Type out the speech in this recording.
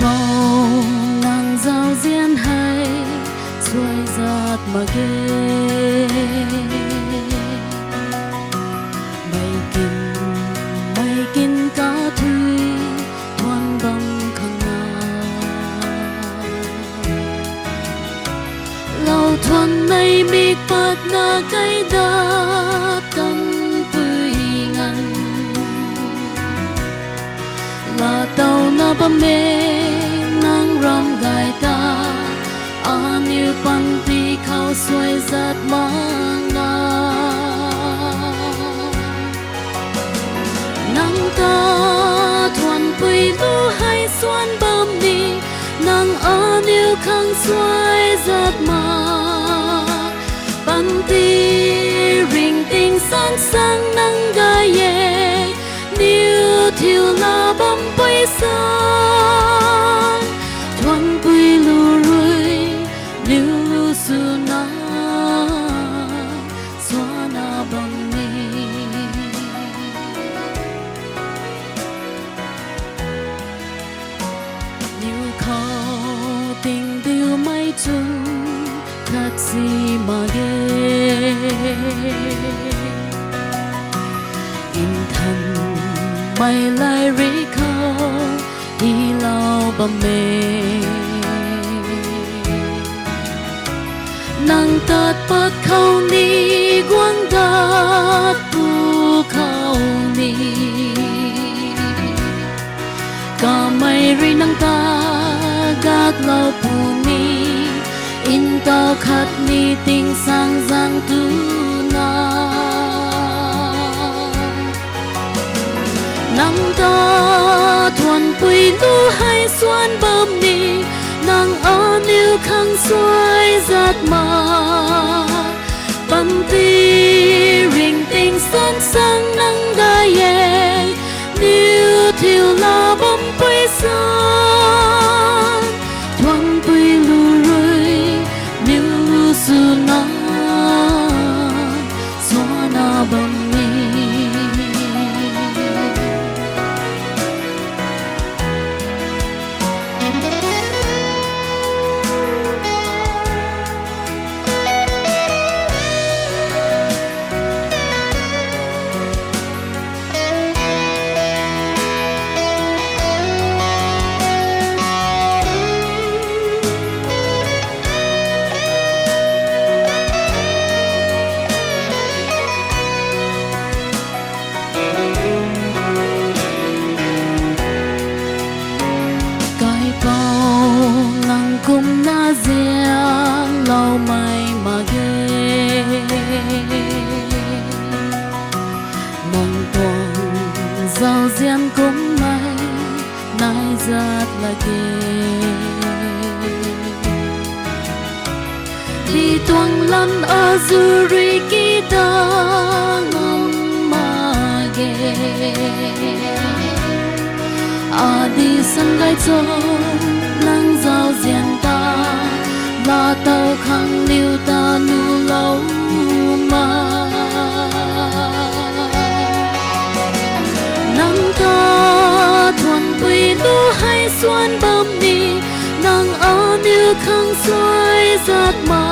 bao nàng giao diên hay xuôi giạt mà ghê mây kín cá thủy thoăn băng khăng lâu thoăn nay mi bát na cây đá tân quy ngăn là tàu na băm mê nang ram gai ta như băng ti khao xuôi giạt mang nang ta thuần quy lu hay xuân bom đi nang như khang xuôi giạt mang băng ti ring tình san sang nang gai ye níu thiêu la bom quy sang thuần quy lu liu lu su na xóa na băng mi nhiều khâu tình điều mây chung thật gì mà ghê in thần mây lại rỉ khâu đi lao bầm mê nang tat pat khâu ni quang tat pu khâu ni cả mây ri nang ta gác lau pu ni in tao khát ni tình sang giang tu na nang ta thuần quy lu hay xuân bom ni nang níu khang xuôi giạt mà băng ti ring tình san sang nang gai ye níu thiêu la bom quy san thoáng quy lu rơi níu lu su na xóa na băng mi cùng na riêng lâu mây mà ghê nang tuồng giao riêng cũng mây nay giạt là ghê đi tuồng lăn ở duri kita ngom mà ghê đi sân gai cho nang giao riêng ta là tàu khăng liu ta nu lâu mà nang ta thuần quy lu hay xuân bom đi nang níu khang xuôi giạt mà